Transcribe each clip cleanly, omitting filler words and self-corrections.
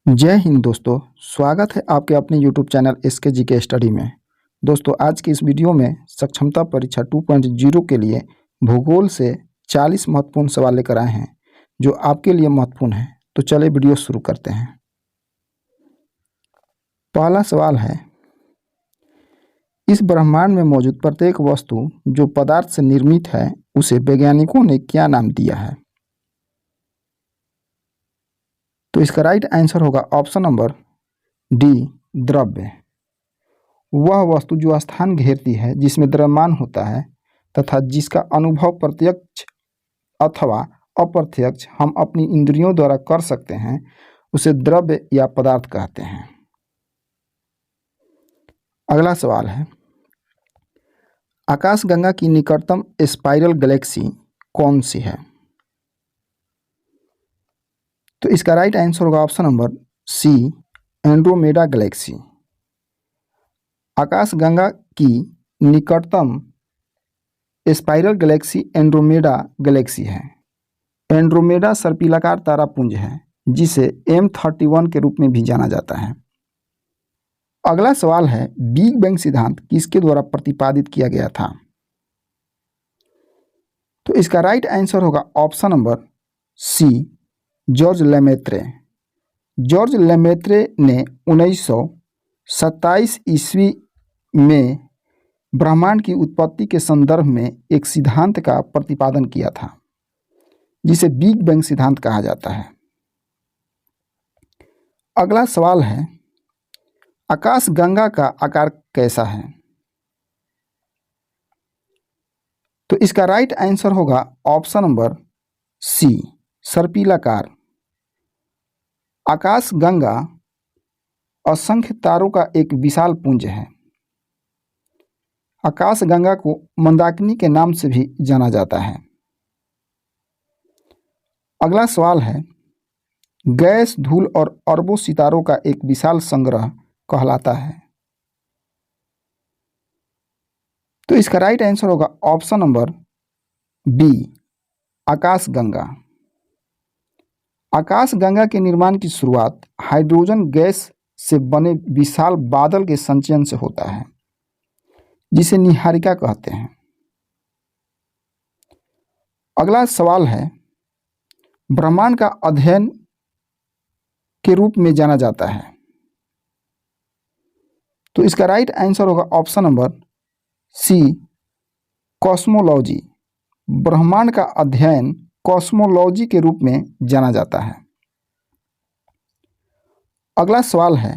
जय हिंद दोस्तों, स्वागत है आपके अपने YouTube channel SK GK study में। दोस्तों, आज की इस वीडियो में सक्षमता परीक्षा 2.0 के लिए भूगोल से 40 महत्वपूर्ण सवाल लेकर आए हैं जो आपके लिए महत्वपूर्ण हैं। तो चलिए वीडियो शुरू करते हैं। पहला सवाल है, इस ब्रह्मांड में मौजूद प्रत्येक वस्तु जो पदार्थ से निर्मित है उसे वैज्ञानिकों ने क्या नाम दिया है? तो इसका राइट आंसर होगा ऑप्शन नंबर डी, द्रव्य। वह वस्तु जो स्थान घेरती है, जिसमें द्रव्यमान होता है तथा जिसका अनुभव प्रत्यक्ष अथवा अप्रत्यक्ष हम अपनी इंद्रियों द्वारा कर सकते हैं, उसे द्रव्य या पदार्थ कहते हैं। अगला सवाल है, आकाशगंगा की निकटतम स्पाइरल गैलेक्सी कौन सी है? तो इसका राइट आंसर होगा option number C, Andromeda galaxy. आकाशगंगा की निकटतम स्पाइरल गैलेक्सी एंड्रोमेडा गैलेक्सी है। एंड्रोमेडा सर्पिलाकार तारापुंज है जिसे M31 के रूप में भी जाना जाता है। अगला सवाल है, बिग बैंग सिद्धांत किसके द्वारा प्रतिपादित किया गया था? तो इसका राइट आंसर होगा option number C, George Lemaitre. George Lemaitre ने 1927 ईस्वी में ब्रह्मांड की उत्पत्ति के संदर्भ में एक सिद्धांत का प्रतिपादन किया था जिसे बिग बैंग सिद्धांत कहा जाता है। अगला सवाल है, आकाशगंगा का आकार कैसा है? तो इसका राइट आंसर होगा ऑप्शन नंबर सी, सर्पिलाकार। आकाशगंगा असंख्य तारों का एक विशाल पुंज है। आकाशगंगा को मंदाकिनी के नाम से भी जाना जाता है। अगला सवाल है, गैस, धूल और अरबों सितारों का एक विशाल संग्रह कहलाता है। तो इसका राइट आंसर होगा ऑप्शन नंबर बी, आकाशगंगा। आकाशगंगा के निर्माण की शुरुआत हाइड्रोजन गैस से बने विशाल बादल के संचयन से होता है जिसे निहारिका कहते हैं। अगला सवाल है, ब्रह्मांड का अध्ययन के रूप में जाना जाता है। तो इसका राइट आंसर होगा ऑप्शन नंबर सी, कॉस्मोलॉजी। ब्रह्मांड का अध्ययन कॉस्मोलॉजी के रूप में जाना जाता है। अगला सवाल है,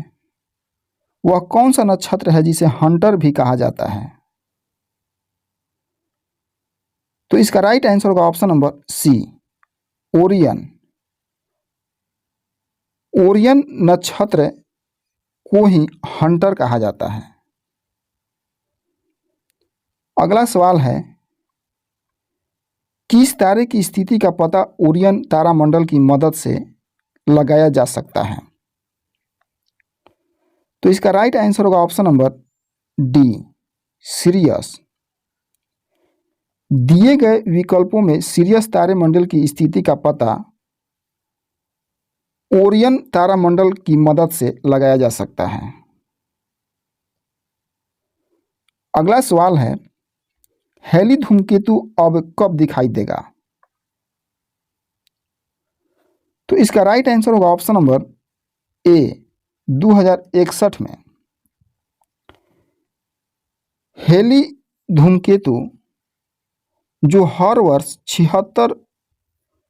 वह कौन सा नक्षत्र है जिसे हंटर भी कहा जाता है? तो इसका राइट आंसर होगा option number C, Orion. Orion नक्षत्र को ही हंटर कहा जाता है। अगला सवाल है, किस तारे की स्थिति का पता ओरियन तारामंडल की मदद से लगाया जा सकता है? तो इसका राइट आंसर होगा ऑप्शन नंबर डी, सिरियस। दिए गए विकल्पों में सिरियस तारामंडल की स्थिति का पता ओरियन तारामंडल की मदद से लगाया जा सकता है। अगला सवाल है, हैली धूमकेतु अब कब दिखाई देगा? तो इसका राइट आंसर होगा ऑप्शन नंबर ए, 2061 में। हैली धूमकेतु जो हर वर्ष 76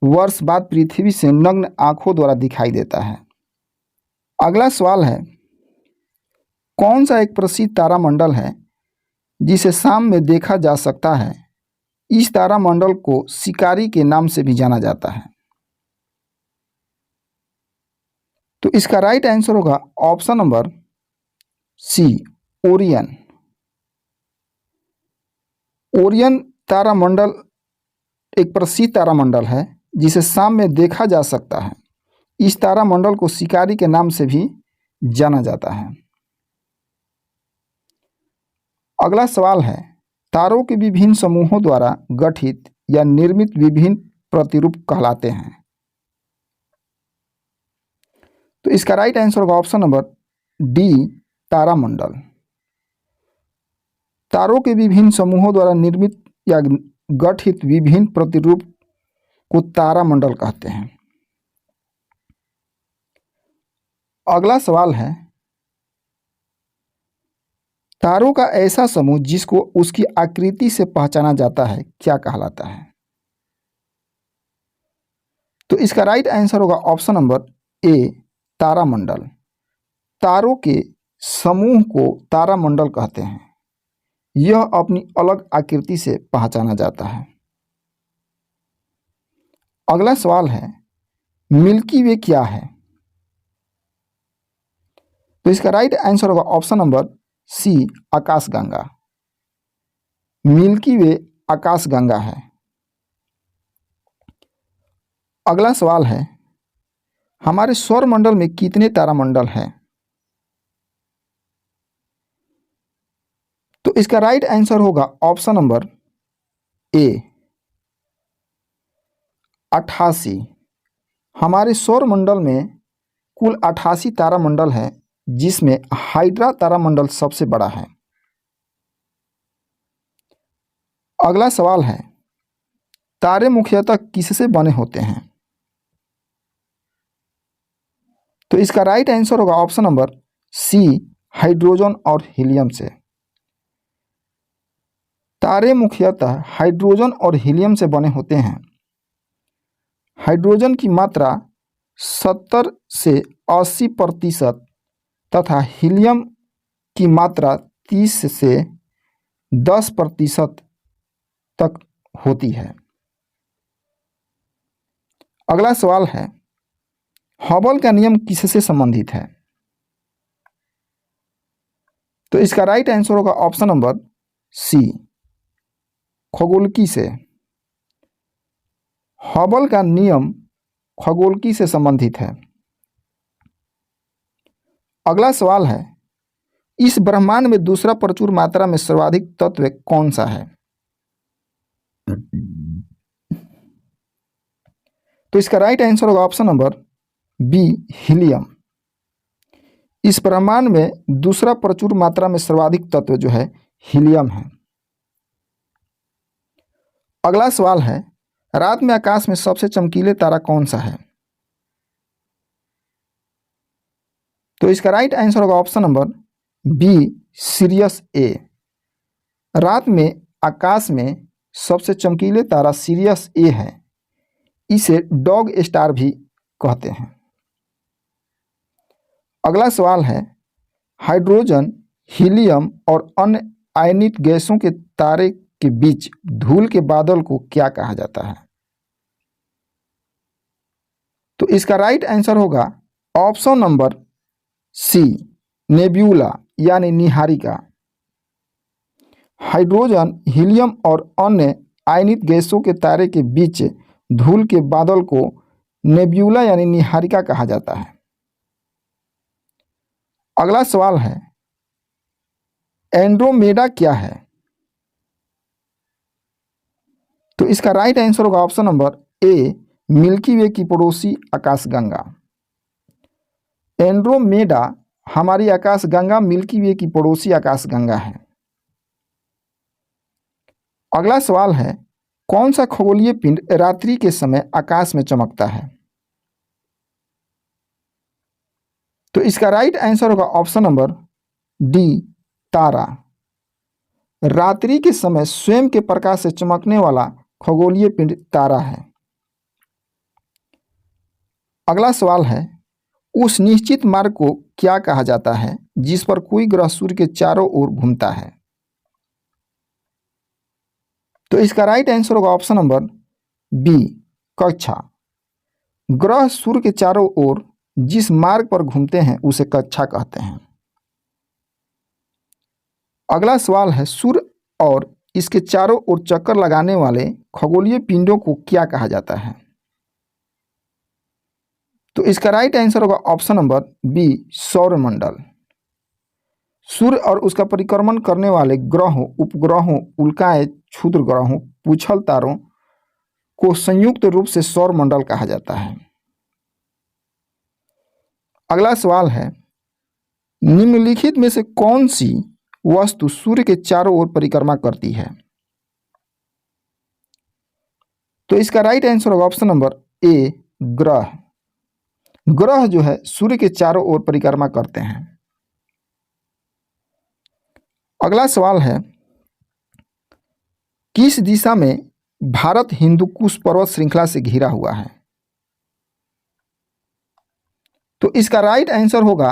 वर्ष बाद पृथ्वी से नग्न आंखों द्वारा दिखाई देता है। अगला सवाल है, कौन सा एक प्रसिद्ध तारामंडल है जिसे शाम में देखा जा सकता है? इस तारामंडल को शिकारी के नाम से भी जाना जाता है। तो इसका राइट आंसर होगा option number C, Orion. Orion तारामंडल एक प्रसिद्ध तारामंडल है जिसे शाम में देखा जा सकता है। इस तारामंडल को शिकारी के नाम से भी जाना जाता है। अगला सवाल है, तारों के विभिन्न समूहों द्वारा गठित या निर्मित विभिन्न प्रतिरूप कहलाते हैं। तो इसका राइट आंसर होगा ऑप्शन नंबर डी, तारामंडल। तारों के विभिन्न समूहों द्वारा निर्मित या गठित विभिन्न प्रतिरूप को तारामंडल कहते हैं। अगला सवाल है, तारों का ऐसा समूह जिसको उसकी आकृति से पहचाना जाता है क्या कहलाता है? तो इसका राइट आंसर होगा ऑप्शन नंबर ए, तारामंडल। तारों के समूह को तारामंडल कहते हैं। यह अपनी अलग आकृति से पहचाना जाता है। अगला सवाल है, मिल्की वे क्या है? तो इसका राइट आंसर होगा ऑप्शन नंबर सी, आकाशगंगा। मिल्की वे आकाशगंगा है। अगला सवाल है, हमारे सौरमंडल में कितने तारामंडल हैं? तो इसका राइट आंसर होगा ऑप्शन नंबर ए, 88। हमारे सौरमंडल में कुल 88 तारामंडल हैं, जिसमें हाइड्रा तारामंडल सबसे बड़ा है। अगला सवाल है, तारे मुख्यतः किससे बने होते हैं? तो इसका राइट आंसर होगा ऑप्शन नंबर सी, हाइड्रोजन और हीलियम से। तारे मुख्यतः हाइड्रोजन और हीलियम से बने होते हैं। हाइड्रोजन की मात्रा 70 से 80% तथा हीलियम की मात्रा 30 से 10% तक होती है। अगला सवाल है, हबल का नियम किससे संबंधित है? तो इसका राइट आंसर होगा ऑप्शन नंबर सी, खगोलकी से। हबल का नियम खगोलकी से संबंधित है। अगला सवाल है, इस ब्रह्मांड में दूसरा प्रचुर मात्रा में सर्वाधिक तत्व कौन सा है? तो इसका राइट आंसर होगा ऑप्शन नंबर बी, हीलियम। इस ब्रह्मांड में दूसरा प्रचुर मात्रा में सर्वाधिक तत्व जो है हीलियम है। अगला सवाल है, रात में आकाश में सबसे चमकीले तारा कौन सा है? तो इसका राइट आंसर होगा ऑप्शन नंबर बी, सिरियस ए। रात में आकाश में सबसे चमकीले तारा सिरियस ए है। इसे डॉग स्टार भी कहते हैं। अगला सवाल है, हाइड्रोजन, हीलियम और अन्य आयनित गैसों के तारे के बीच धूल के बादल को क्या कहा जाता है? तो इसका राइट आंसर होगा ऑप्शन नंबर सी, नेब्यूला यानी निहारिका। हाइड्रोजन, हीलियम और अन्य आयनित गैसों के तारे के बीच धूल के बादल को नेब्यूला यानी निहारिका कहा जाता है। अगला सवाल है, एंड्रोमेडा क्या है? तो इसका राइट आंसर होगा ऑप्शन नंबर ए, मिल्की वे की पड़ोसी आकाशगंगा। एंड्रोमेडा हमारी आकाशगंगा मिल्की वे की पड़ोसी आकाशगंगा है। अगला सवाल है, कौन सा खगोलीय पिंड रात्रि के समय आकाश में चमकता है? तो इसका राइट आंसर होगा ऑप्शन नंबर डी, तारा। रात्रि के समय स्वयं के प्रकाश से चमकने वाला खगोलीय पिंड तारा है। अगला सवाल है, उस निश्चित मार्ग को क्या कहा जाता है जिस पर कोई ग्रह सूर्य के चारों ओर घूमता है? तो इसका राइट आंसर होगा ऑप्शन नंबर बी, कक्षा। ग्रह सूर्य के चारों ओर जिस मार्ग पर घूमते हैं उसे कक्षा कहते हैं। अगला सवाल है, सूर्य और इसके चारों ओर चक्कर लगाने वाले खगोलीय पिंडों को क्या कहा जाता है? तो इसका राइट आंसर होगा ऑप्शन नंबर बी, सौरमंडल। सूर्य और उसका परिक्रमण करने वाले ग्रहों, उपग्रहों, उल्काएं, क्षुद्र ग्रहों, पूछल तारों को संयुक्त रूप से सौरमंडल कहा जाता है। अगला सवाल है, निम्नलिखित में से कौन सी वस्तु सूर्य के चारों ओर परिक्रमा करती है? तो इसका राइट आंसर होगा ऑप्शन नंबर ए, ग्रह। ग्रह जो है सूर्य के चारों ओर परिक्रमा करते हैं। अगला सवाल है, किस दिशा में भारत हिंदुकुश पर्वत श्रृंखला से घिरा हुआ है? तो इसका राइट आंसर होगा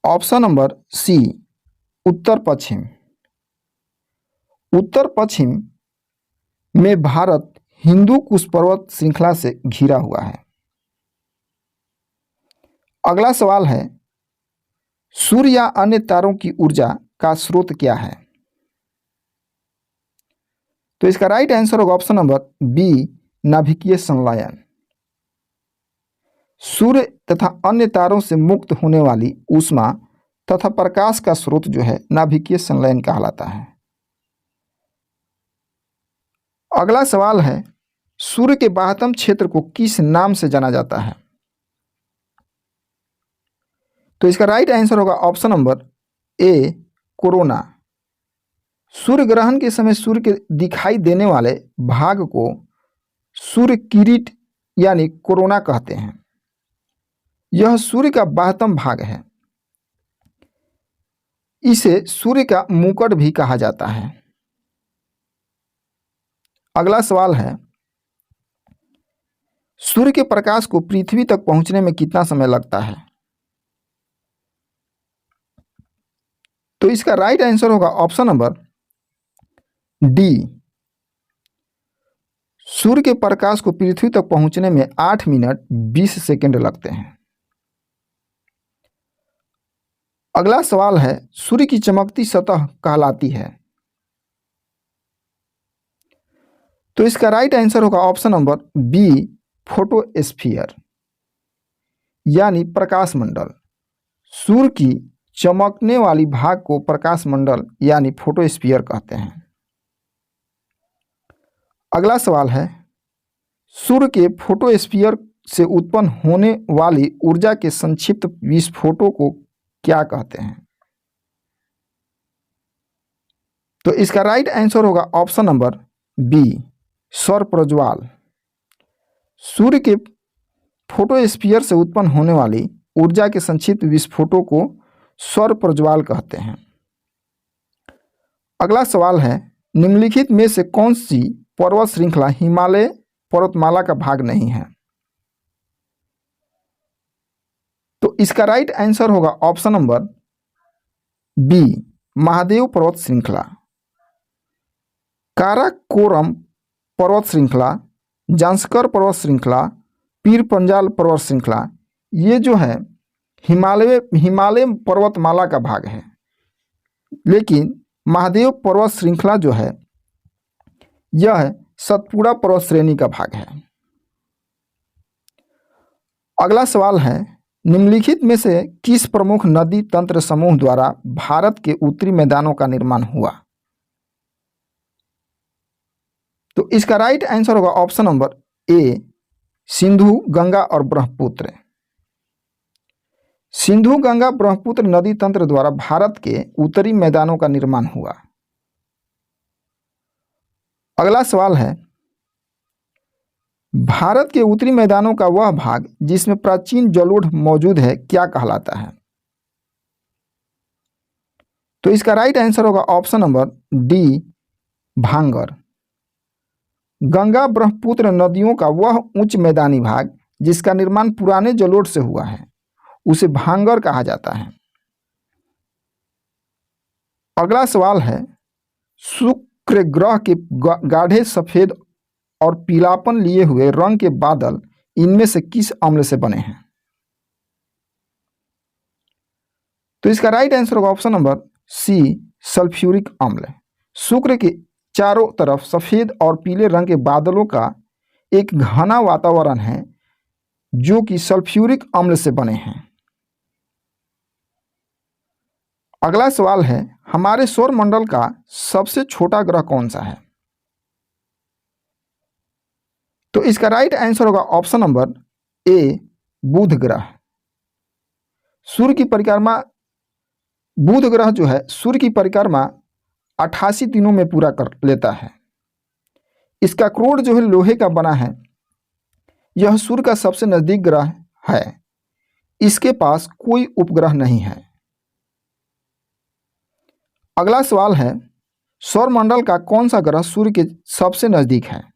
ऑप्शन नंबर सी, उत्तर पश्चिम। उत्तर पश्चिम में भारत हिंदुकुश पर्वत श्रृंखला से घिरा हुआ है। अगला सवाल है, सूर्य या अन्य तारों की ऊर्जा का स्रोत क्या है? तो इसका राइट आंसर होगा ऑप्शन नंबर बी, नाभिकीय संलयन। सूर्य तथा अन्य तारों से मुक्त होने वाली ऊष्मा तथा प्रकाश का स्रोत जो है नाभिकीय संलयन कहलाता है। अगला सवाल है, सूर्य के बाह्यतम क्षेत्र को किस नाम से जाना जाता है? तो इसका राइट आंसर होगा ऑप्शन नंबर ए, कोरोना। सूर्य ग्रहण के समय सूर्य के दिखाई देने वाले भाग को सूर्य किरीट यानी कोरोना कहते हैं। यह सूर्य का बाह्यतम भाग है। इसे सूर्य का मुकुट भी कहा जाता है। अगला सवाल है, सूर्य के प्रकाश को पृथ्वी तक पहुंचने में कितना समय लगता है? तो इसका राइट आंसर होगा ऑप्शन नंबर डी, सूर्य के प्रकाश को पृथ्वी तक पहुंचने में 8 मिनट 20 सेकंड लगते हैं। अगला सवाल है, सूर्य की चमकती सतह कहलाती है? तो इसका राइट आंसर होगा ऑप्शन नंबर बी, फोटोस्फीयर यानी प्रकाश मंडल। सूर्य की चमकने वाली भाग को प्रकाश मंडल यानी फोटोस्फीयर कहते हैं। अगला सवाल है, सूर्य के फोटोस्फीयर से उत्पन्न होने वाली ऊर्जा के संक्षिप्त विस्फोटों को क्या कहते हैं? तो इसका राइट आंसर होगा ऑप्शन नंबर बी, सौर प्रज्वाल। सूर्य के फोटोस्फीयर से उत्पन्न होने वाली ऊर्जा के संक्षिप्त विस्फोटों को सौर प्रज्वाल कहते हैं। अगला सवाल है, निम्नलिखित में से कौन सी पर्वत श्रृंखला हिमालय पर्वतमाला का भाग नहीं है? तो इसका राइट आंसर होगा ऑप्शन नंबर बी, महादेव पर्वत श्रृंखला। काराकोरम पर्वत श्रृंखला, जांस्कर पर्वत श्रृंखला, पीर पंजाल पर्वत श्रृंखला, ये जो है हिमालय पर्वतमाला का भाग है, लेकिन महादेव पर्वत श्रृंखला जो है यह सतपुड़ा पर्वत श्रेणी का भाग है। अगला सवाल है, निम्नलिखित में से किस प्रमुख नदी तंत्र समूह द्वारा भारत के उत्तरी मैदानों का निर्माण हुआ? तो इसका राइट आंसर होगा option number A, Sindhu, Ganga और ब्रह्मपुत्र। सिंधु, गंगा, ब्रह्मपुत्र नदी तंत्र द्वारा भारत के उत्तरी मैदानों का निर्माण हुआ। अगला सवाल है, भारत के उत्तरी मैदानों का वह भाग जिसमें प्राचीन जलोढ़ मौजूद है क्या कहलाता है? तो इसका राइट आंसर होगा ऑप्शन नंबर डी, भांगर। गंगा ब्रह्मपुत्र नदियों का वह उच्च मैदानी भाग जिसका निर्माण पुराने जलोढ़ से हुआ है उसे भांगर कहा जाता है। अगला सवाल है, शुक्र ग्रह के गाढ़े सफेद और पीलापन लिए हुए रंग के बादल इनमें से किस अम्ल से बने हैं? तो इसका राइट आंसर होगा ऑप्शन नंबर सी, सल्फ्यूरिक अम्ल। शुक्र के चारों तरफ सफेद और पीले रंग के बादलों का एक घना वातावरण है जो कि सल्फ्यूरिक अम्ल से बने हैं। अगला सवाल है, हमारे सौर मंडल का सबसे छोटा ग्रह कौन सा है? तो इसका राइट आंसर होगा ऑप्शन नंबर ए, बुध ग्रह। सूर्य की परिक्रमा, बुध ग्रह जो है सूर्य की परिक्रमा 88 दिनों में पूरा कर लेता है। इसका क्रोड जो है लोहे का बना है। यह सूर्य का सबसे नजदीक ग्रह है। इसके पास कोई उपग्रह नहीं है। अगला सवाल है, सौरमंडल का कौन सा ग्रह सूर्य के सबसे नजदीक है?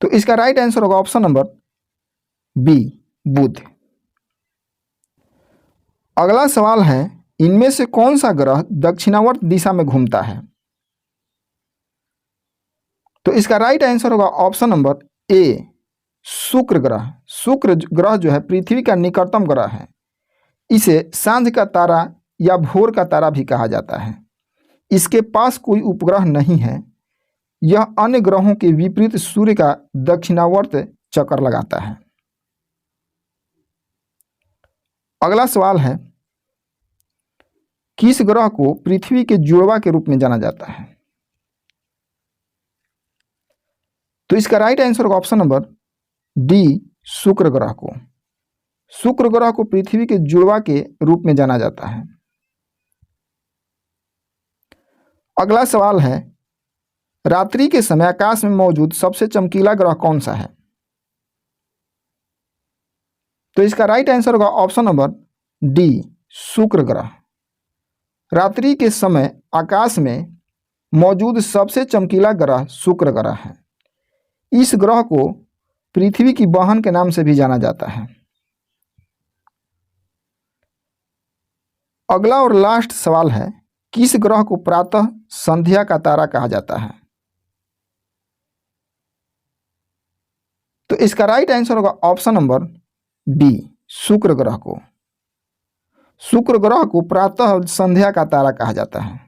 तो इसका राइट आंसर होगा ऑप्शन नंबर बी, बुध। अगला सवाल है, इनमें से कौन सा ग्रह दक्षिणावर्त दिशा में घूमता है? तो इसका राइट आंसर होगा ऑप्शन नंबर ए, शुक्र ग्रह। शुक्र ग्रह जो है पृथ्वी का निकटतम ग्रह है। इसे सांझ का तारा या भोर का तारा भी कहा जाता है। इसके पास कोई उपग्रह नहीं है। यह अन्य ग्रहों के विपरीत सूर्य का दक्षिणावर्त चक्कर लगाता है। अगला सवाल है, किस ग्रह को पृथ्वी के जुड़वा के रूप में जाना जाता है? तो इसका राइट आंसर होगा ऑप्शन नंबर डी, शुक्र ग्रह को। शुक्र ग्रह को पृथ्वी के जुड़वा के रूप में जाना जाता है। अगला सवाल है, रात्रि के समय आकाश में मौजूद सबसे चमकीला ग्रह कौन सा है? तो इसका राइट आंसर होगा ऑप्शन नंबर डी, शुक्र ग्रह। रात्रि के समय आकाश में मौजूद सबसे चमकीला ग्रह शुक्र ग्रह है। इस ग्रह को पृथ्वी की बहन के नाम से भी जाना जाता है। अगला और लास्ट सवाल है, किस ग्रह को प्रातः संध्या का तारा कहा जाता है? तो इसका राइट आंसर होगा ऑप्शन नंबर बी, शुक्र ग्रह को। शुक्र ग्रह को प्रातः संध्या का तारा कहा जाता है।